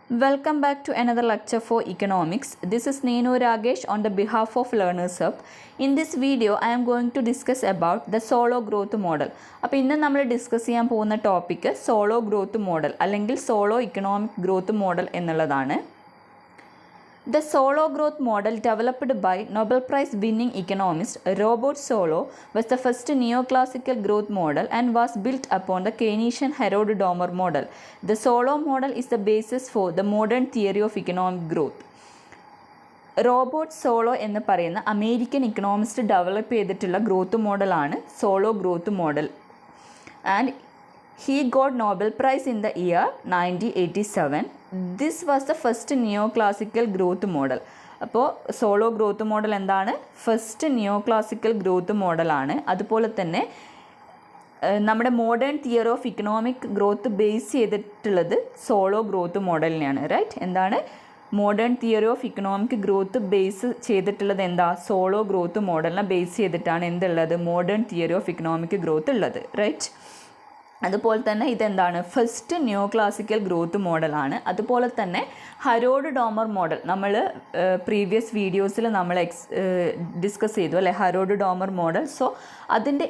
Welcome back to another lecture for economics. This is Nenu Ragesh on the behalf of Learners Hub. In this video, I am going to discuss about the Solow growth model. അപ്പോൾ ഇന്ന് നമ്മൾ discuss ചെയ്യാൻ പോകുന്ന topic Solow growth model അല്ലെങ്കിൽ Solow economic growth model എന്നുള്ളതാണ്. The Solow growth model developed by Nobel Prize winning economist Robert Solow was the first neoclassical growth model and was built upon the Keynesian Harold Domer model. The Solow model is the basis for the modern theory of economic growth. Robert solo എന്ന് പറയുന്ന American Economist develop ചെയ്തിട്ടുള്ള growth മോഡലാണ് solo growth model and he got Nobel Prize in the year 1987. This was the first neoclassical growth model. അപ്പോൾ Solow growth model എന്താണ്? First neoclassical growth മോഡലാണ്. അതുപോലെ തന്നെ നമ്മുടെ modern theory of economic growth base ചെയ്തിട്ടുള്ളത് Solow growth മോഡലിനെയാണ്. Right? എന്താണ്? Modern theory of economic growth base ചെയ്തിട്ടുള്ളത് എന്താ? സോളോ ഗ്രോത്ത് മോഡലിനെ ബേസ് ചെയ്തിട്ടാണ് എന്തുള്ളത്? Modern theory of economic growth ഉള്ളത്. റൈറ്റ്? അതുപോലെ തന്നെ ഇതെന്താണ്? ഫസ്റ്റ് ന്യൂ ക്ലാസിക്കൽ ഗ്രോത്ത് മോഡലാണ്. അതുപോലെ തന്നെ ഹരോഡ് ഡോമർ മോഡൽ നമ്മൾ പ്രീവിയസ് വീഡിയോസിൽ നമ്മൾ ഡിസ്കസ് ചെയ്തു അല്ലേ? Harrod Domar model. സോ അതിൻ്റെ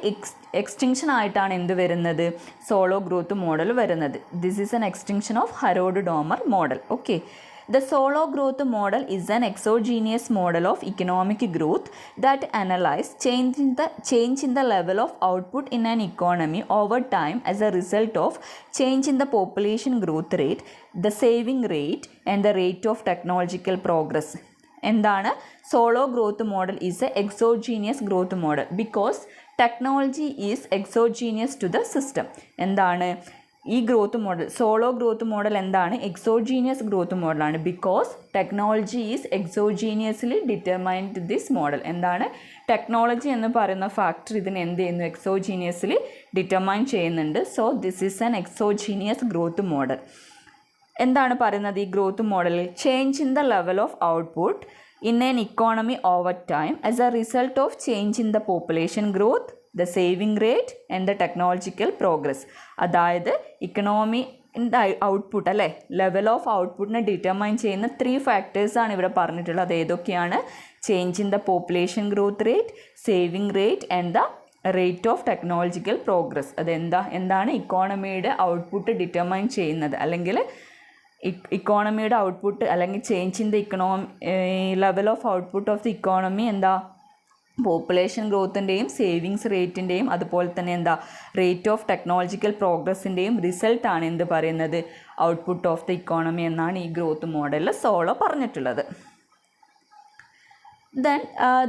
എക്സ്റ്റെൻഷൻ ആയിട്ടാണ് എന്ത് വരുന്നത്? സോളോ ഗ്രോത്ത് മോഡൽ വരുന്നത്. This is an extension of Harrod Domar model. Okay. The Solow growth model is an exogenous model of economic growth that analyzes change in the level of output in an economy over time as a result of change in the population growth rate, the saving rate, and the rate of technological progress. എന്താണ്? Solow growth model is a exogenous growth model because technology is exogenous to the system. എന്താണ്? ഈ growth model solo growth model എന്താണ്? Exogenous growth മോഡലാണ്. Because technology is എക്സോജീനിയസ്ലി determined this model. എന്താണ്? Technology എന്ന് പറയുന്ന factor ഇതിന് എന്ത് ചെയ്യുന്നു? എക്സോജീനിയസ്ലി ഡിറ്റർമൈൻ ചെയ്യുന്നുണ്ട്. So this is an exogenous growth model. എന്താണ് പറയുന്നത് ഈ ഗ്രോത്ത് മോഡലിൽ? Change in the level of output in an economy over time as A result of change in the population growth, the saving rate and the technological progress. അതായത് ഇക്കണോമിൻ്റെ output അല്ലേ, level of ഔട്ട്പുട്ടിനെ determine ചെയ്യുന്ന 3 ഫാക്ടേഴ്സാണ് ഇവിടെ പറഞ്ഞിട്ടുള്ളത്. അത് ഏതൊക്കെയാണ്? Change in the population growth rate, saving rate and the rate of technological progress. എന്താണ് ഇക്കോണമിയുടെ output determine ചെയ്യുന്നത്? അല്ലെങ്കിൽ ഇക്കോണമിയുടെ ഔട്ട്പുട്ട് അല്ലെങ്കിൽ change in the level of output of the economy എന്താ? പോപ്പുലേഷൻ ഗ്രോത്തിൻ്റെയും സേവിങ്സ് റേറ്റിൻ്റെയും അതുപോലെ തന്നെ എന്താ? റേറ്റ് ഓഫ് ടെക്നോളജിക്കൽ പ്രോഗ്രസിൻ്റെയും റിസൾട്ടാണ് എന്ത് പറയുന്നത്? ഔട്ട്പുട്ട് ഓഫ് ദ ഇക്കോണമി എന്നാണ് ഈ ഗ്രോത്ത് മോഡലിൽ സോളോ പറഞ്ഞിട്ടുള്ളത്. Then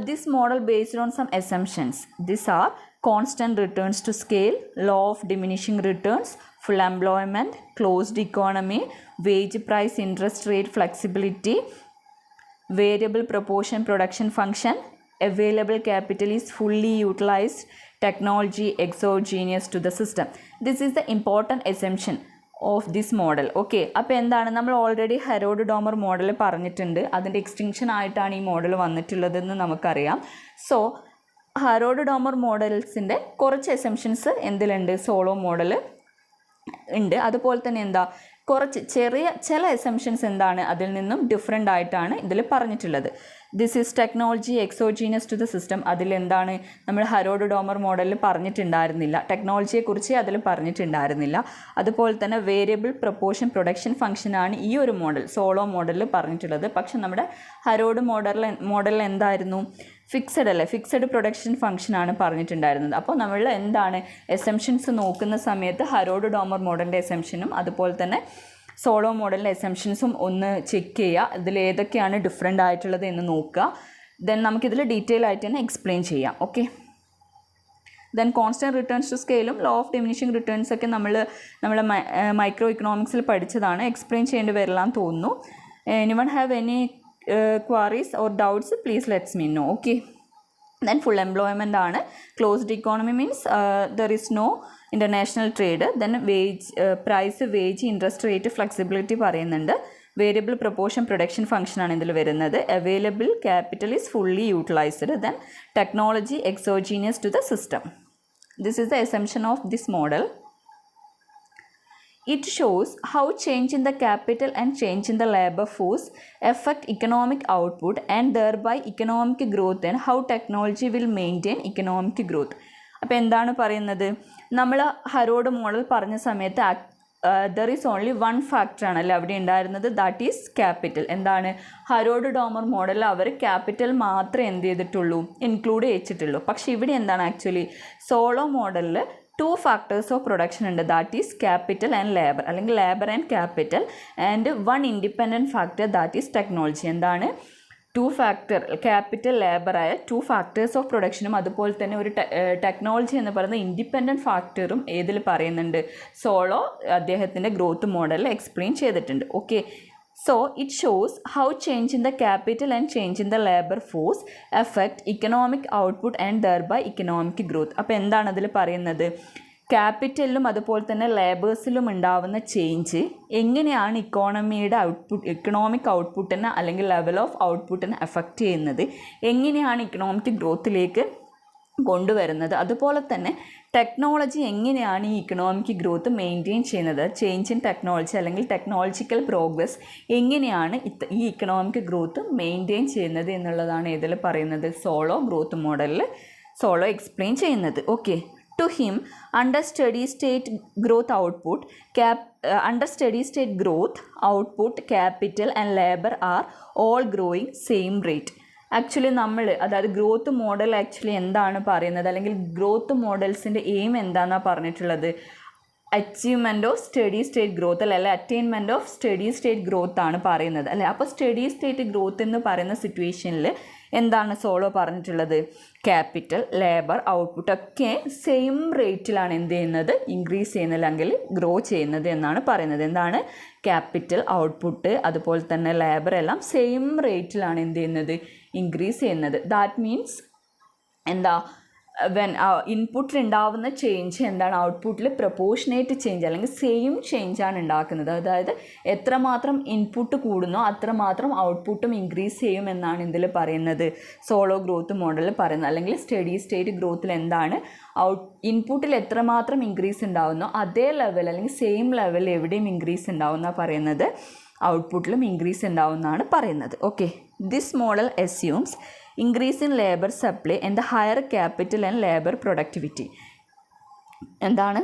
this model based on some assumptions. These are constant returns to scale, law of diminishing returns, full employment, closed economy, wage price interest rate flexibility, variable proportion production function, available capital is fully utilized, technology exogenous to the system. This is the important assumption of this model. Okay. അപ്പോൾ എന്താണ്? നമ്മൾ already Harrod Domar model പറഞ്ഞിട്ടുണ്ട്. അതിൻ്റെ extension ആയിട്ടാണ് ഈ model വന്നിട്ടുള്ളതെന്ന് നമുക്കറിയാം. So Harrod Domar മോഡൽസിൻ്റെ കുറച്ച് assumptions എന്തിലുണ്ട്? Solow model ഉണ്ട്. അതുപോലെ തന്നെ എന്താ? കുറച്ച് ചില എസംഷൻസ് എന്താണ്? അതിൽ നിന്നും ഡിഫറെൻ്റ് ആയിട്ടാണ് ഇതിൽ പറഞ്ഞിട്ടുള്ളത്. This is technology exogenous to the system. അതിലെന്താണ്? നമ്മൾ ഹരോഡ് ഡോമർ മോഡലിൽ പറഞ്ഞിട്ടുണ്ടായിരുന്നില്ല. ടെക്നോളജിയെക്കുറിച്ച് അതിൽ പറഞ്ഞിട്ടുണ്ടായിരുന്നില്ല. അതുപോലെ തന്നെ വേരിയബിൾ പ്രൊപ്പോർഷൻ പ്രൊഡക്ഷൻ ഫംഗ്ഷനാണ് ഈ ഒരു മോഡൽ സോളോ മോഡലിൽ പറഞ്ഞിട്ടുള്ളത്. പക്ഷെ നമ്മുടെ ഹരോഡ് മോഡലിൽ എന്തായിരുന്നു? ഫിക്സഡ് അല്ലേ? ഫിക്സഡ് പ്രൊഡക്ഷൻ ഫംഗ്ഷനാണ് പറഞ്ഞിട്ടുണ്ടായിരുന്നത്. അപ്പോൾ നമ്മൾ എന്താണ് എസംഷൻസ് നോക്കുന്ന സമയത്ത് ഹരോഡ് ഡോമർ മോഡലിൻ്റെ എസംഷനും അതുപോലെ തന്നെ സോളോ മോഡലിൻ്റെ എസംഷൻസും ഒന്ന് ചെക്ക് ചെയ്യുക. ഇതിൽ ഏതൊക്കെയാണ് ഡിഫറെൻ്റ് ആയിട്ടുള്ളത് എന്ന് നോക്കുക. ദെൻ നമുക്കിതിൽ ഡീറ്റെയിൽ ആയിട്ട് തന്നെ എക്സ്പ്ലെയിൻ ചെയ്യാം. Okay. Then constant returns to സ്കെയിലും ലോ ഓഫ് ഡിമിനിഷിങ് റിട്ടേൺസ് ഒക്കെ നമ്മൾ മൈക്രോ ഇക്കണോമിക്സിൽ പഠിച്ചതാണ്. എക്സ്പ്ലെയിൻ ചെയ്യേണ്ടി വരില്ലാന്ന് തോന്നുന്നു. Anyone have any queries or doubts, please let me know. Okay. Then full employment ആണ്. Closed economy means there is no international trade. Then price, wage, interest rate flexibility പറയുന്നുണ്ട്. Variable proportion production function ആണ് ഇതിൽ വരുന്നത്. Available capital is fully utilized. Then technology exogenous to the system. This is the assumption of this model. It shows how change in the capital and change in the labor force affect economic output and thereby economic growth and how technology will maintain economic growth. അപ്പോൾ എന്താണ് പറയുന്നത്? നമ്മൾ Harrod model പറഞ്ഞ സമയത്ത് there is only one factor ആണല്ലോ അവിടെ ഉണ്ടായിരുന്നത്, that is capital. എന്താണ് ഹരോഡ് ഡോമർ മോഡലിൽ അവർ ക്യാപിറ്റൽ മാത്രമേ എന്ത് ചെയ്തിട്ടുള്ളൂ, ഇൻക്ലൂഡ് ചെയ്തിട്ടുള്ളൂ. പക്ഷേ ഇവിടെ എന്താണ് ആക്ച്വലി സോളോ മോഡലിൽ 2 factors of production ഉണ്ട്, that is capital and labour, അല്ലെങ്കിൽ labour and capital, and 1 independent factor that is technology. എന്താണ് 2 ഫാക്ടർ ക്യാപിറ്റൽ ലേബറായ 2 ഫാക്ടേഴ്സ് ഓഫ് പ്രൊഡക്ഷനും അതുപോലെ തന്നെ ഒരു ടെക്നോളജി എന്ന് പറയുന്ന ഇൻഡിപെൻഡൻറ്റ് ഫാക്ടറും ഏതിൽ പറയുന്നുണ്ട്? സോളോ അദ്ദേഹത്തിൻ്റെ ഗ്രോത്ത് മോഡലിൽ എക്സ്പ്ലെയിൻ ചെയ്തിട്ടുണ്ട്. Okay, so it shows how change in the capital and change in the labor force affect economic output and thereby economic growth. അപ്പോൾ എന്താണ് അതിൽ പറയുന്നത്? ക്യാപിറ്റലിലും അതുപോലെ തന്നെ ലേബേഴ്സിലും ഉണ്ടാവുന്ന ചേഞ്ച് എങ്ങനെയാണ് ഇക്കോണമിയുടെ ഇക്കണോമിക് ഔട്ട്പുട്ടിനെ അല്ലെങ്കിൽ ലെവൽ ഓഫ് ഔട്ട്പുട്ടിനെ എഫക്റ്റ് ചെയ്യുന്നത്, എങ്ങനെയാണ് ഇക്കണോമിക് ഗ്രോത്തിലേക്ക് കൊണ്ടുവരുന്നത്, അതുപോലെ തന്നെ ടെക്നോളജി എങ്ങനെയാണ് ഈ ഇക്കണോമിക് ഗ്രോത്ത് മെയിൻറ്റെയിൻ ചെയ്യുന്നത്, ചേഞ്ച് ഇൻ ടെക്നോളജി അല്ലെങ്കിൽ ടെക്നോളജിക്കൽ പ്രോഗ്രസ് എങ്ങനെയാണ് ഈ ഇക്കണോമിക് ഗ്രോത്ത് മെയിൻറ്റെയിൻ ചെയ്യുന്നത് എന്നുള്ളതാണ് ഇതിൽ പറയുന്നത്. സോളോ ഗ്രോത്ത് മോഡലിൽ സോളോ എക്സ്പ്ലെയിൻ ചെയ്യുന്നത്. Okay, to him under steady state growth output capital and labour are all growing same rate. Actually നമ്മൾ അതായത് ഗ്രോത്ത് മോഡൽ ആക്ച്വലി എന്താണ് പറയുന്നത്, അല്ലെങ്കിൽ ഗ്രോത്ത് മോഡൽസിൻ്റെ എയിം എന്താണെന്നാണ് പറഞ്ഞിട്ടുള്ളത്? Achievement of steady state growth അല്ലെ attainment of steady state growth ആണ് പറയുന്നത് അല്ലേ. അപ്പോൾ സ്റ്റഡി സ്റ്റേറ്റ് ഗ്രോത്ത് എന്ന് പറയുന്ന സിറ്റുവേഷനിൽ എന്താണ് സോളോ പറഞ്ഞിട്ടുള്ളത്? ക്യാപിറ്റൽ ലേബർ ഔട്ട്പുട്ട് ഒക്കെ സെയിം റേറ്റിലാണ് എന്ത് ചെയ്യുന്നത്, ഇൻക്രീസ് ചെയ്യുന്നത് അല്ലെങ്കിൽ ഗ്രോ ചെയ്യുന്നത് എന്നാണ് പറയുന്നത്. എന്താണ് ക്യാപിറ്റൽ ഔട്ട്പുട്ട് അതുപോലെ തന്നെ ലേബർ എല്ലാം സെയിം റേറ്റിലാണ് എന്ത് ചെയ്യുന്നത്, ഇൻക്രീസ് ചെയ്യുന്നത്. ദാറ്റ് മീൻസ് എന്താ, വെൻ ഇൻപുട്ടിൽ ഉണ്ടാവുന്ന ചേഞ്ച് എന്താണ് ഔട്ട്പുട്ടിൽ പ്രൊപ്പോർഷനേറ്റ് ചേഞ്ച് അല്ലെങ്കിൽ സെയിം ചേഞ്ചാണ് ഉണ്ടാക്കുന്നത്. അതായത് എത്രമാത്രം ഇൻപുട്ട് കൂടുന്നോ അത്രമാത്രം ഔട്ട്പുട്ടും ഇൻക്രീസ് ചെയ്യും എന്നാണ് ഇതിൽ പറയുന്നത്, സോളോ ഗ്രോത്ത് മോഡലിൽ പറയുന്നത്. അല്ലെങ്കിൽ സ്റ്റഡി സ്റ്റേറ്റ് ഗ്രോത്തിൽ എന്താണ് ഇൻപുട്ടിൽ എത്രമാത്രം ഇൻക്രീസ് ഉണ്ടാവുന്നോ അതേ ലെവൽ അല്ലെങ്കിൽ സെയിം ലെവൽ എവിടെയും ഇൻക്രീസ് ഉണ്ടാവുമെന്നാണ് പറയുന്നത്, ഔട്ട്പുട്ടിലും ഇൻക്രീസ് ഉണ്ടാവുമെന്നാണ് പറയുന്നത്. Okay, this model assumes increase in labor supply and the higher capital and labor productivity. എന്താണ്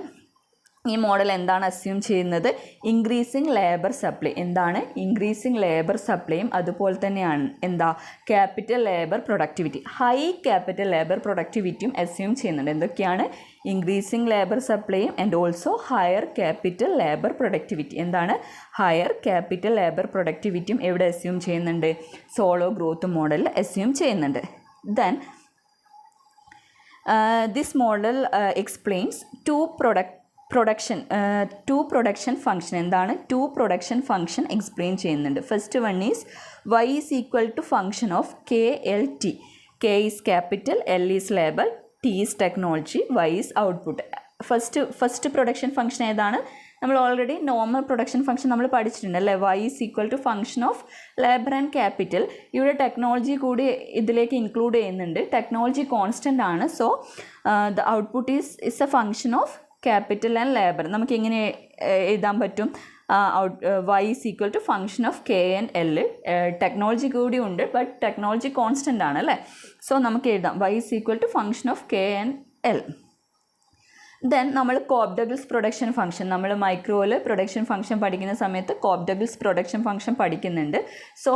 ഈ മോഡൽ എന്താണ് അസ്യൂം ചെയ്യുന്നത്? Increasing labour supply. എന്താണ് ഇൻക്രീസിങ് ലേബർ സപ്ലൈയും അതുപോലെ തന്നെയാണ് എന്താ capital labour productivity, high capital labour പ്രൊഡക്ടിവിറ്റിയും അസ്യൂം ചെയ്യുന്നുണ്ട്. എന്തൊക്കെയാണ്? ഇൻക്രീസിങ് ലേബർ സപ്ലൈയും and also higher capital labour productivity. എന്താണ് ഹയർ ക്യാപിറ്റൽ ലേബർ പ്രൊഡക്ടിവിറ്റിയും എവിടെ അസ്യൂം ചെയ്യുന്നുണ്ട്? സോളോ ഗ്രോത്ത് മോഡലിൽ അസ്യൂം ചെയ്യുന്നുണ്ട്. Then this model explains two production function. എന്താണ് പ്രൊഡക്ഷൻ ഫംഗ്ഷൻ എക്സ്പ്ലെയിൻ ചെയ്യുന്നുണ്ട്. First one is y is equal to function of KLT. K is capital, L is labour, T is technology, Y is output. First production function ഏതാണ്? നമ്മൾ already normal production function നമ്മൾ പഠിച്ചിട്ടുണ്ട് അല്ലേ. y is equal to function of labour and capital. ഇവിടെ technology കൂടി ഇതിലേക്ക് include ചെയ്യുന്നുണ്ട്. Technology constant ആണ്. So the output is a function of capital and labour. നമുക്ക് എങ്ങനെ എഴുതാൻ പറ്റും? y is equal to function of K and L. Technology കൂടി ഉണ്ട്, ബട്ട് ടെക്നോളജി കോൺസ്റ്റൻ്റ് ആണ് അല്ലേ. സോ നമുക്ക് എഴുതാം y is equal to function of K and L. Then നമ്മൾ കോപ്ഡഗിൾസ് പ്രൊഡക്ഷൻ ഫംഗ്ഷൻ, നമ്മൾ മൈക്രോയിൽ പ്രൊഡക്ഷൻ ഫംഗ്ഷൻ പഠിക്കുന്ന സമയത്ത് കോപ്ഡഗിൾസ് പ്രൊഡക്ഷൻ ഫംഗ്ഷൻ പഠിക്കുന്നുണ്ട്. സോ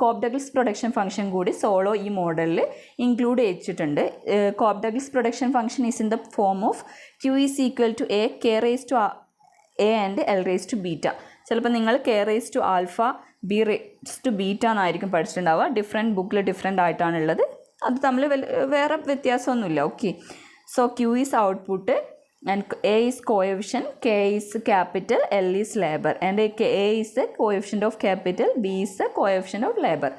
കോപ്ഡഗിൾസ് പ്രൊഡക്ഷൻ ഫംഗ്ഷൻ കൂടി സോളോ ഈ മോഡലിൽ ഇൻക്ലൂഡ് ചെയ്തിട്ടുണ്ട്. Cobb Douglas production function is in the form of Q is equal to A K raise to A and L raise to beta. ചിലപ്പോൾ നിങ്ങൾ K raise to alpha B raise to beta എന്നായിരിക്കും പഠിച്ചിട്ടുണ്ടാവുക. Different ബുക്കിൽ different ആയിട്ടാണുള്ളത്. അത് തമ്മിൽ വേറെ വ്യത്യാസമൊന്നുമില്ല. Okay, so Q is output and A is coefficient, K is capital, L is labor, and A is the coefficient of capital, B is the coefficient of labor.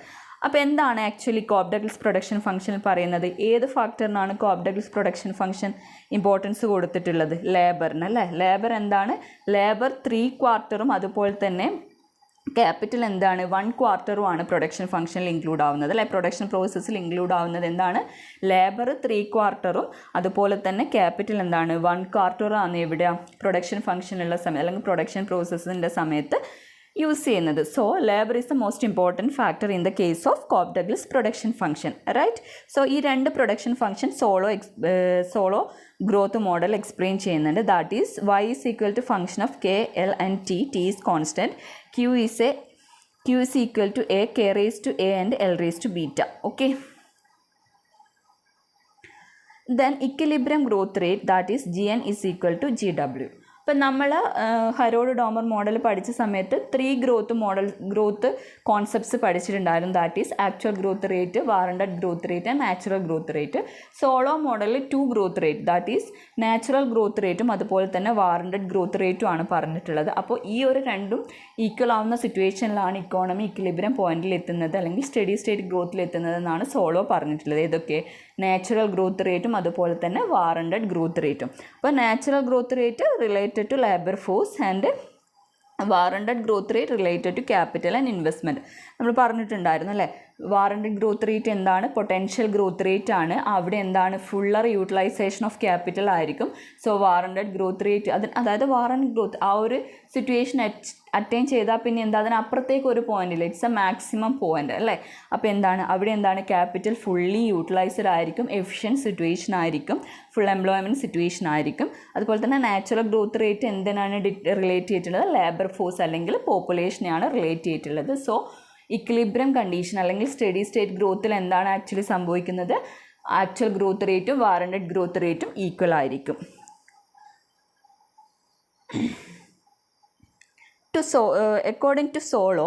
അപ്പോൾ എന്താണ് actually കോപ്ഡഗിൾസ് production ഫംഗ്ഷനിൽ പറയുന്നത്? ഏത് ഫാക്ടറിനാണ് കോപ്ഡഗിൾസ് production function importance കൊടുത്തിട്ടുള്ളത്? ലേബറിന് അല്ലേ. Labour എന്താണ്? Labour 3/4 അതുപോലെ തന്നെ ക്യാപിറ്റൽ എന്താണ് 1/4 ആണ് പ്രൊഡക്ഷൻ ഫംഗ്ഷനിൽ ഇൻക്ലൂഡ് ആവുന്നത് അല്ലെ. പ്രൊഡക്ഷൻ പ്രോസസ്സിൽ ഇൻക്ലൂഡ് ആവുന്നത് എന്താണ്, ലേബർ 3/4 അതുപോലെ തന്നെ ക്യാപിറ്റൽ എന്താണ് 1/4 ആണ് എവിടെ പ്രൊഡക്ഷൻ ഫംഗ്ഷനുള്ള സമയം അല്ലെങ്കിൽ പ്രൊഡക്ഷൻ പ്രോസസ്സിൻ്റെ സമയത്ത് യൂസ് ചെയ്യുന്നത്. So labour is the most important factor in the case of Cobb Douglas production function, right. So ഈ രണ്ട് production function Solow growth model explain ചെയ്യുന്നുണ്ട്. That is y is equal to function of k, l and t is constant, q is equal to a, k raised to a and l raised to beta. Okay. Then equilibrium growth rate, that is gn is equal to gw. ഇപ്പം നമ്മൾ Harrod Domar model പഠിച്ച സമയത്ത് 3 growth concepts പഠിച്ചിട്ടുണ്ടായിരുന്നു. That is actual growth rate, warranted growth rate and natural growth rate. Solow മോഡലിൽ 2 growth rate, that is natural growth റേറ്റും അതുപോലെ തന്നെ warranted growth റേറ്റും ആണ് പറഞ്ഞിട്ടുള്ളത്. അപ്പോൾ ഈ ഒരു രണ്ടും ഈക്വൽ ആവുന്ന സിറ്റുവേഷനിലാണ് ഇക്കോണമി ഇക്വിലിബ്രിയം പോയിന്റിൽ എത്തുന്നത് അല്ലെങ്കിൽ സ്റ്റഡി സ്റ്റേറ്റ് ഗ്രോത്തിൽ എത്തുന്നത് എന്നാണ് സോളോ പറഞ്ഞിട്ടുള്ളത്. ഏതൊക്കെ, നാച്ചുറൽ ഗ്രോത്ത് റേറ്റും അതുപോലെ തന്നെ വാറണ്ടഡ് ഗ്രോത്ത് റേറ്റും. അപ്പോൾ natural growth rate related to labor force and warranted growth rate related to capital and investment. നമ്മൾ പറഞ്ഞിട്ടുണ്ടായിരുന്നു അല്ലേ. വാറണ്ടഡ് ഗ്രോത്ത് റേറ്റ് എന്താണ്, പൊട്ടൻഷ്യൽ ഗ്രോത്ത് റേറ്റ് ആണ്. അവിടെ എന്താണ്, ഫുള്ളർ യൂട്ടിലൈസേഷൻ ഓഫ് ക്യാപിറ്റൽ ആയിരിക്കും. സോ വാറണ്ടഡ് ഗ്രോത്ത് റേറ്റ് അതായത് വാറണ്ടഡ് ഗ്രോത്ത് ആ ഒരു സിറ്റുവേഷൻ അറ്റൈൻ ചെയ്താൽ പിന്നെ എന്താ, അതിനപ്പുറത്തേക്ക് ഒരു പോയിന്റില്ല, ഇറ്റ്സ് എ മാക്സിമം പോയിന്റ് അല്ലേ. അപ്പോൾ എന്താണ്, അവിടെ എന്താണ്, ക്യാപിറ്റൽ ഫുള്ളി യൂട്ടിലൈസ്ഡ് ആയിരിക്കും, എഫിഷ്യൻറ്റ് സിറ്റുവേഷൻ ആയിരിക്കും, ഫുൾ എംപ്ലോയ്മെൻറ്റ് സിറ്റുവേഷൻ ആയിരിക്കും. അതുപോലെ തന്നെ നാച്ചുറൽ ഗ്രോത്ത് റേറ്റ് എന്തിനാണ് റിലേറ്റ് ചെയ്തിട്ടുള്ളത്, ലേബർ ഫോഴ്സ് അല്ലെങ്കിൽ പോപ്പുലേഷനെയാണ് റിലേറ്റ് ചെയ്തിട്ടുള്ളത്. സോ ഇക്വിലിബ്രിയം കണ്ടീഷൻ അല്ലെങ്കിൽ സ്റ്റഡി സ്റ്റേറ്റ് ഗ്രോത്തിൽ എന്താണ് ആക്ച്വലി സംഭവിക്കുന്നത്, ആക്ച്വൽ ഗ്രോത്ത് റേറ്റും വാറണ്ടഡ് ഗ്രോത്ത് റേറ്റും ഈക്വൽ ആയിരിക്കും. According to Solow,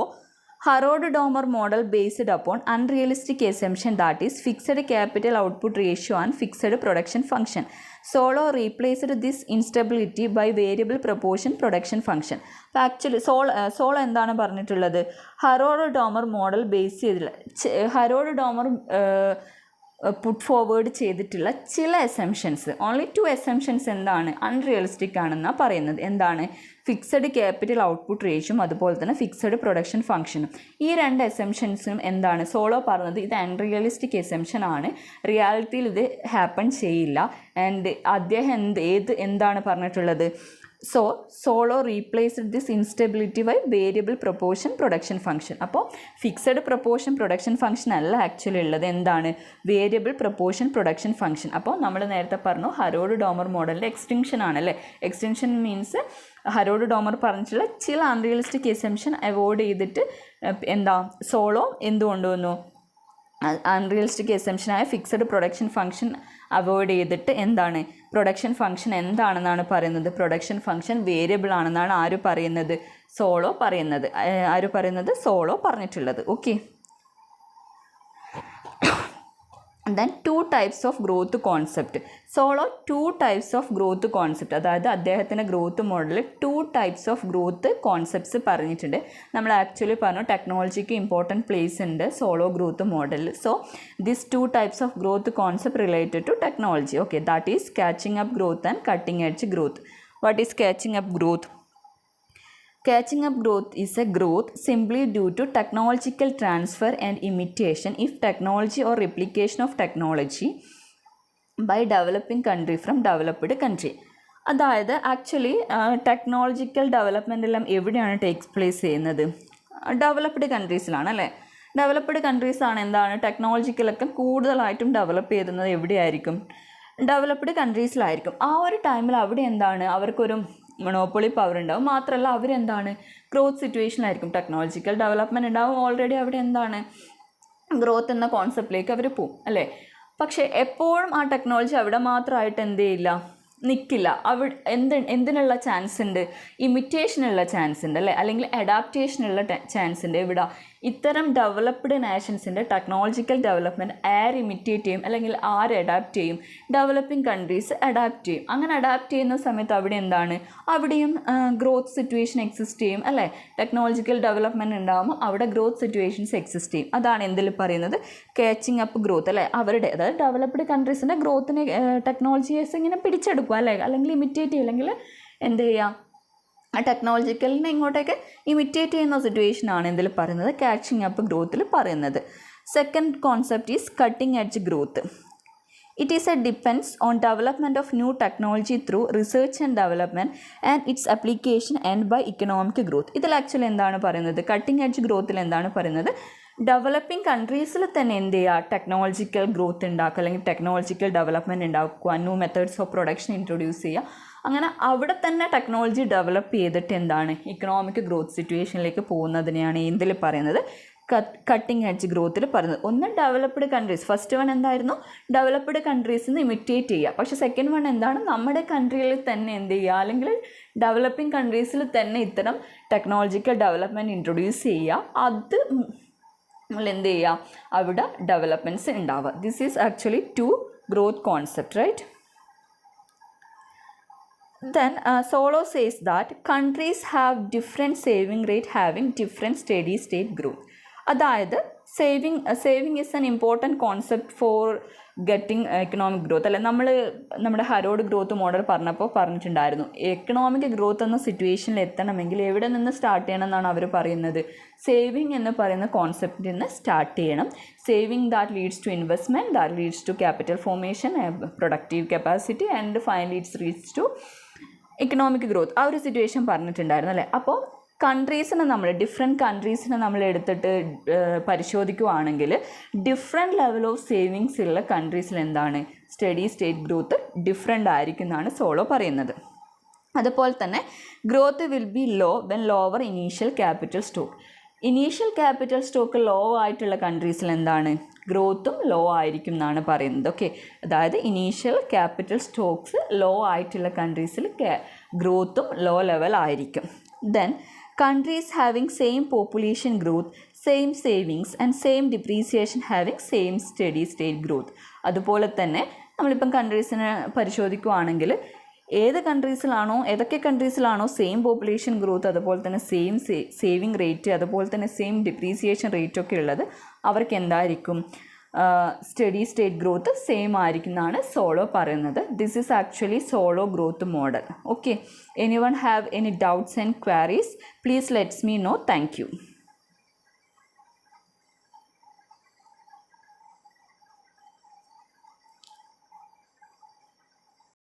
Harrod-Domer model based upon unrealistic assumption, that is fixed capital output ratio and fixed production function. Solow replaced this instability by variable proportion production function. അപ്പോൾ actually solo എന്താണ് പറഞ്ഞിട്ടുള്ളത്, ഹറോഡ്-ഡോമർ model base ചെയ്തിട്ടുള്ള ഹറോഡ്-ഡോമർ put forward ചെയ്തിട്ടുള്ള ചില assumptions, only 2 assumptions എന്താണ്, unrealistic ആണെന്നാണ് പറയുന്നത്. എന്താണ്, ഫിക്സഡ് ക്യാപിറ്റൽ ഔട്ട്പുട്ട് റേഷ്യും അതുപോലെ തന്നെ ഫിക്സഡ് പ്രൊഡക്ഷൻ ഫംഗ്ഷനും. ഈ 2 എസംഷൻസിനും എന്താണ് സോളോ പറഞ്ഞത്, ഇത് അൺറിയലിസ്റ്റിക് എസംഷൻ ആണ്, റിയാലിറ്റിയിൽ ഇത് ഹാപ്പൺ ചെയ്യില്ല. ആൻഡ് അദ്ദേഹം എന്താണ് പറഞ്ഞിട്ടുള്ളത്, so Solow replaced this instability by variable proportion production function. അപ്പോൾ ഫിക്സഡ് പ്രൊപ്പോർഷൻ പ്രൊഡക്ഷൻ ഫംഗ്ഷൻ അല്ല ആക്ച്വലി ഉള്ളത്, എന്താണ്, വേരിയബിൾ പ്രൊപ്പോർഷൻ പ്രൊഡക്ഷൻ ഫംഗ്ഷൻ. അപ്പോൾ നമ്മൾ നേരത്തെ പറഞ്ഞു ഹറോഡ്-ഡോമർ മോഡലിൻ്റെ എക്സ്റ്റൻഷൻ ആണല്ലേ. എക്സ്റ്റൻഷൻ മീൻസ് ഹറോഡ്-ഡോമർ പറഞ്ഞിട്ടുള്ള ചില അൺറിയലിസ്റ്റിക് എസംഷൻ അവോയ്ഡ് ചെയ്തിട്ട് സോളോ എന്തുകൊണ്ടുവന്നു, അൺറിയലിസ്റ്റിക് എസംഷനായ ഫിക്സഡ് പ്രൊഡക്ഷൻ ഫംഗ്ഷൻ അവോയ്ഡ് ചെയ്തിട്ട് എന്താണ്, പ്രൊഡക്ഷൻ ഫംഗ്ഷൻ എന്താണെന്നാണ് പറയുന്നത്, പ്രൊഡക്ഷൻ ഫംഗ്ഷൻ വേരിയബിൾ ആണെന്നാണ് ആര് പറയുന്നത്, സോളോ പറഞ്ഞിട്ടുള്ളത്. Okay. then 2 types of growth concept. Solow 2 types of growth concept, അതായത് അദ്ദേഹത്തിൻ്റെ ഗ്രോത്ത് മോഡലിൽ 2 types of growth concepts പറഞ്ഞിട്ടുണ്ട്. നമ്മൾ ആക്ച്വലി പറഞ്ഞു ടെക്നോളജിക്ക് ഇമ്പോർട്ടൻറ്റ് പ്ലേസ് ഉണ്ട് സോളോ ഗ്രോത്ത് മോഡലിൽ. So this 2 types of growth concept related to technology. Okay, that is catching up growth and cutting edge growth. What is catching up growth? Catching up growth is a growth simply due to technological transfer and imitation if technology or replication of technology by developing country from developed country. അതായത് actually technological development എല്ലാം എവിടെയാണ് takes place ചെയ്യുന്നത്, developed കൺട്രീസിലാണ് അല്ലേ. Developed കൺട്രീസാണ് എന്താണ് ടെക്നോളജിക്കലൊക്കെ കൂടുതലായിട്ടും develop ചെയ്യുന്നത് എവിടെയായിരിക്കും, developed കൺട്രീസിലായിരിക്കും. ആ ഒരു ടൈമിൽ അവിടെ എന്താണ് അവർക്കൊരു മൊണോപ്പൊളി പവർ ഉണ്ടാവും. മാത്രമല്ല അവരെന്താണ് ഗ്രോത്ത് സിറ്റുവേഷനിലായിരിക്കും, ടെക്നോളജിക്കൽ ഡെവലപ്മെൻറ്റ് ഉണ്ടാവും, ഓൾറെഡി അവിടെ എന്താണ് ഗ്രോത്ത് എന്ന കോൺസെപ്റ്റിലേക്ക് അവർ പോവും അല്ലേ. പക്ഷേ എപ്പോഴും ആ ടെക്നോളജി അവിടെ മാത്രമായിട്ട് എന്ത് ചെയ്യില്ല, നിൽക്കില്ല. എന്തിനുള്ള ചാൻസ് ഉണ്ട്, ഇമിറ്റേഷനുള്ള ചാൻസ് ഉണ്ട് അല്ലേ, അല്ലെങ്കിൽ അഡാപ്റ്റേഷനുള്ള ചാൻസ് ഉണ്ട്. ഇവിടെ ഇത്തരം ഡെവലപ്ഡ് നാഷൻസിൻ്റെ ടെക്നോളജിക്കൽ ഡെവലപ്മെൻറ്റ് ആര് ഇമിറ്റേറ്റ് ചെയ്യും അല്ലെങ്കിൽ ആര് അഡാപ്റ്റ് ചെയ്യും, ഡെവലപ്പിംഗ് കൺട്രീസ് അഡാപ്റ്റ് ചെയ്യും. അങ്ങനെ അഡാപ്റ്റ് ചെയ്യുന്ന സമയത്ത് അവിടെ എന്താണ്, അവിടെയും ഗ്രോത്ത് സിറ്റുവേഷൻ എക്സിസ്റ്റ് ചെയ്യും അല്ലേ. ടെക്നോളജിക്കൽ ഡെവലപ്മെൻറ്റ് ഉണ്ടാകുമ്പോൾ അവിടെ ഗ്രോത്ത് സിറ്റുവേഷൻസ് എക്സിസ്റ്റ് ചെയ്യും. അതാണ് എന്തിൽ പറയുന്നത് കാച്ചിങ് അപ്പ് ഗ്രോത്ത് അല്ലേ. അവരുടെ അതായത് ഡെവലപ്ഡ് കൺട്രീസിൻ്റെ ഗ്രോത്തിനെ ടെക്നോളജീസ് ഇങ്ങനെ പിടിച്ചെടുക്കുക അല്ലേ, അല്ലെങ്കിൽ ഇമിറ്റേറ്റ് ചെയ്യുക, അല്ലെങ്കിൽ എന്ത് ചെയ്യുക ആ ടെക്നോളജിക്കലിനെ ഇങ്ങോട്ടേക്ക് ഇമിറ്റേറ്റ് ചെയ്യുന്ന സിറ്റുവേഷനാണ് ഇതിൽ പറയുന്നത് ക്യാച്ചിങ് അപ്പ് ഗ്രോത്തിൽ പറയുന്നത്. Second concept is cutting edge growth. It is a depends on development of new technology through research and development and its application and by economic growth. ഇതിൽ ആക്ച്വലി എന്താണ് പറയുന്നത്, കട്ടിംഗ് എഡ്ജ് ഗ്രോത്തിൽ എന്താണ് പറയുന്നത്, developing കൺട്രീസിൽ തന്നെ എന്ത് ചെയ്യുക, technological growth ഉണ്ടാക്കുക അല്ലെങ്കിൽ ടെക്നോളജിക്കൽ ഡെവലപ്മെൻറ്റ് ഉണ്ടാക്കുക, new methods of production introduce ചെയ്യുക. അങ്ങനെ അവിടെ തന്നെ ടെക്നോളജി ഡെവലപ്പ് ചെയ്തിട്ട് എന്താണ് ഇക്കണോമിക് ഗ്രോത്ത് സിറ്റുവേഷനിലേക്ക് പോകുന്നതിനെയാണ് എന്തിൽ പറയുന്നത്, കട്ടിംഗ് എഡ്ജ് ഗ്രോത്തിൽ പറയുന്നത്. ഒന്ന് ഡെവലപ്ഡ് കൺട്രീസ്, ഫസ്റ്റ് വൺ എന്തായിരുന്നു, ഡെവലപ്ഡ് കൺട്രീസിൽ നിന്ന് ഇമിറ്റേറ്റ് ചെയ്യുക. പക്ഷേ സെക്കൻഡ് വൺ എന്താണ്, നമ്മുടെ കൺട്രിയിൽ തന്നെ എന്ത് ചെയ്യുക, അല്ലെങ്കിൽ ഡെവലപ്പിംഗ് കൺട്രീസിൽ തന്നെ ഇത്തരം ടെക്നോളജിക്കൽ ഡെവലപ്മെൻറ്റ് ഇൻട്രൊഡ്യൂസ് ചെയ്യുക. അത് നമ്മൾ എന്ത് ചെയ്യുക, അവിടെ ഡെവലപ്മെൻറ്റ്സ് ഉണ്ടാവുക. This is actually to growth concept, right? Then Solow says that countries have different saving rate having different steady state growth. അതായത് saving is an important concept for getting economic growth. അല്ലെ, നമ്മുടെ Harrod growth model പറഞ്ഞിട്ടുണ്ടായിരുന്നു, economic growth എന്ന സിറ്റുവേഷനിൽ എത്തണമെങ്കിൽ എവിടെ നിന്ന് start ചെയ്യണം എന്നാണ് അവർ പറയുന്നത്, സേവിങ് എന്ന് പറയുന്ന കോൺസെപ്റ്റിൽ നിന്ന് സ്റ്റാർട്ട് ചെയ്യണം. Saving that leads to investment, that leads to capital formation, productive capacity and finally it's leads to economic growth. ആ ഒരു സിറ്റുവേഷൻ പറഞ്ഞിട്ടുണ്ടായിരുന്നു അല്ലേ. അപ്പോൾ ഡിഫറെൻറ്റ് കൺട്രീസിനെ നമ്മൾ എടുത്തിട്ട് പരിശോധിക്കുകയാണെങ്കിൽ ഡിഫറെൻറ്റ് ലെവൽ ഓഫ് സേവിങ്സ് ഉള്ള കൺട്രീസിൽ എന്താണ് സ്റ്റഡി സ്റ്റേറ്റ് ഗ്രോത്ത് ഡിഫറെൻ്റ് ആയിരിക്കും എന്നാണ് സോളോ പറയുന്നത്. അതുപോലെ തന്നെ growth will be low when lower initial capital stock. Initial capital stock low ആയിട്ടുള്ള കൺട്രീസിൽ എന്താണ് ഗ്രോത്തും ലോ ആയിരിക്കും എന്നാണ് പറയുന്നത്. ഓക്കെ, അതായത് ഇനീഷ്യൽ ക്യാപിറ്റൽ സ്റ്റോക്സ് ലോ ആയിട്ടുള്ള കൺട്രീസിൽ ഗ്രോത്തും ലോ ലെവൽ ആയിരിക്കും. Then countries having same population growth, same savings and same depreciation having same steady state growth. അതുപോലെ തന്നെ നമ്മളിപ്പം കൺട്രീസിനെ പരിശോധിക്കുകയാണെങ്കിൽ ഏതൊക്കെ കൺട്രീസിലാണോ സെയിം പോപ്പുലേഷൻ ഗ്രോത്ത്, അതുപോലെ തന്നെ സെയിം സേവിങ് റേറ്റ്, അതുപോലെ തന്നെ സെയിം ഡിപ്രീസിയേഷൻ റേറ്റ് ഒക്കെ ഉള്ളത്, അവർക്ക് എന്തായിരിക്കും സ്റ്റഡി സ്റ്റേറ്റ് ഗ്രോത്ത് സെയിം ആയിരിക്കും എന്നാണ് സോളോ പറയുന്നത്. This is actually Solow growth model. Okay, anyone have any doubts and queries, please let's me know. Thank U.